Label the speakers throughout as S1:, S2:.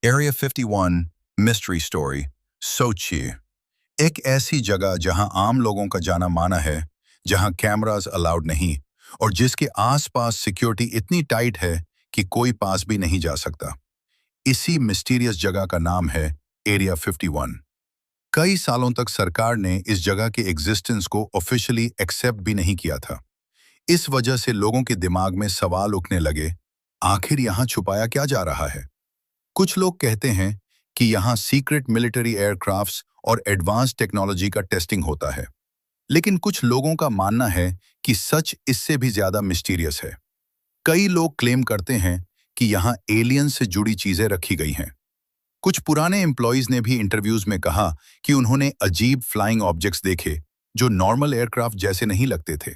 S1: Area 51 mystery story. सोचिए, एक ऐसी जगह जहां आम लोगों का जाना माना है, जहां कैमरास अलाउड नहीं और जिसके आसपास सिक्योरिटी इतनी टाइट है कि कोई पास भी नहीं जा सकता। इसी मिस्टीरियस जगह का नाम है एरिया 51। कई सालों तक सरकार ने इस जगह के एग्जिस्टेंस को ऑफिशियली एक्सेप्ट भी नहीं किया था। इस वजह से लोगों के दिमाग में सवाल उठने लगे, आखिर यहां छुपाया क्या जा रहा है। कुछ लोग कहते हैं कि यहाँ सीक्रेट मिलिट्री एयरक्राफ्ट्स और एडवांस टेक्नोलॉजी का टेस्टिंग होता है, लेकिन कुछ लोगों का मानना है कि सच इससे भी ज्यादा मिस्टीरियस है। कई लोग क्लेम करते हैं कि यहाँ एलियन से जुड़ी चीजें रखी गई हैं। कुछ पुराने एम्प्लॉयज ने भी इंटरव्यूज में कहा कि उन्होंने अजीब फ्लाइंग ऑब्जेक्ट्स देखे जो नॉर्मल एयरक्राफ्ट जैसे नहीं लगते थे।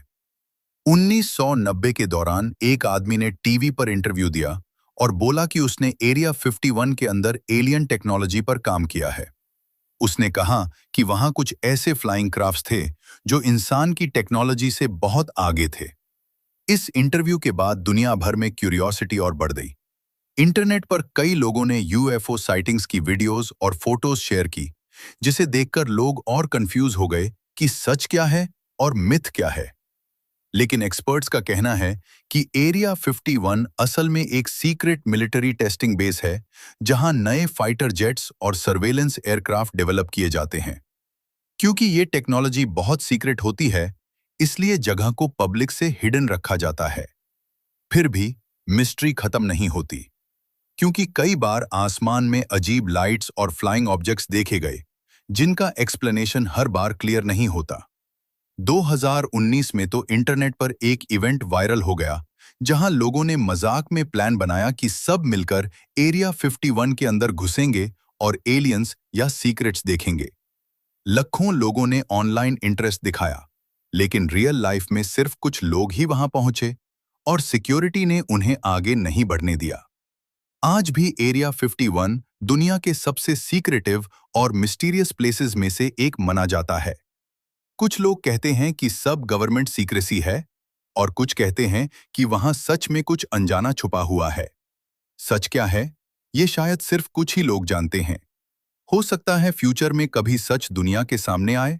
S1: 1990 के दौरान एक आदमी ने टीवी पर इंटरव्यू दिया और बोला कि उसने एरिया 51 के अंदर एलियन टेक्नोलॉजी पर काम किया है। उसने कहा कि वहां कुछ ऐसे फ्लाइंग क्राफ्ट्स थे जो इंसान की टेक्नोलॉजी से बहुत आगे थे। इस इंटरव्यू के बाद दुनिया भर में क्यूरियोसिटी और बढ़ गई। इंटरनेट पर कई लोगों ने यूएफओ साइटिंग्स की वीडियोस और फोटोज शेयर की, जिसे देखकर लोग और कंफ्यूज हो गए कि सच क्या है और मिथ क्या है। लेकिन एक्सपर्ट्स का कहना है कि एरिया 51 असल में एक सीक्रेट मिलिट्री टेस्टिंग बेस है, जहां नए फाइटर जेट्स और सर्वेलेंस एयरक्राफ्ट डेवलप किए जाते हैं। क्योंकि ये टेक्नोलॉजी बहुत सीक्रेट होती है, इसलिए जगह को पब्लिक से हिडन रखा जाता है। फिर भी मिस्ट्री खत्म नहीं होती, क्योंकि कई बार आसमान में अजीब लाइट्स और फ्लाइंग ऑब्जेक्ट्स देखे गए, जिनका एक्सप्लेनेशन हर बार क्लियर नहीं होता। 2019 में तो इंटरनेट पर एक इवेंट वायरल हो गया, जहां लोगों ने मजाक में प्लान बनाया कि सब मिलकर एरिया 51 के अंदर घुसेंगे और एलियंस या सीक्रेट्स देखेंगे। लाखों लोगों ने ऑनलाइन इंटरेस्ट दिखाया, लेकिन रियल लाइफ में सिर्फ कुछ लोग ही वहां पहुंचे और सिक्योरिटी ने उन्हें आगे नहीं बढ़ने दिया। आज भी एरिया 51 दुनिया के सबसे सीक्रेटिव और मिस्टीरियस प्लेसेस में से एक माना जाता है। कुछ लोग कहते हैं कि सब गवर्नमेंट सीक्रेसी है और कुछ कहते हैं कि वहां सच में कुछ अनजाना छुपा हुआ है। सच क्या है, ये शायद सिर्फ कुछ ही लोग जानते हैं। हो सकता है फ्यूचर में कभी सच दुनिया के सामने आए,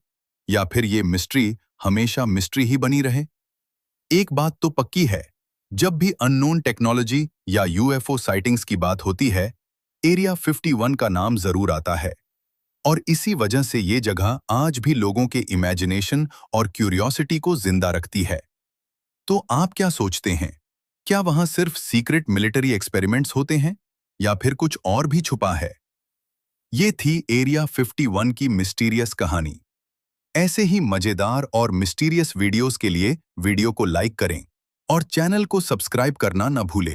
S1: या फिर ये मिस्ट्री हमेशा मिस्ट्री ही बनी रहे। एक बात तो पक्की है, जब भी अननोन टेक्नोलॉजी या यूएफओ साइटिंग्स की बात होती है, एरिया 51 का नाम जरूर आता है। और इसी वजह से ये जगह आज भी लोगों के इमेजिनेशन और क्यूरियोसिटी को जिंदा रखती है। तो आप क्या सोचते हैं? क्या वहां सिर्फ सीक्रेट मिलिट्री एक्सपेरिमेंट्स होते हैं, या फिर कुछ और भी छुपा है? ये थी एरिया 51 की मिस्टीरियस कहानी। ऐसे ही मजेदार और मिस्टीरियस वीडियोस के लिए वीडियो को लाइक करें और चैनल को सब्सक्राइब करना न भूलें।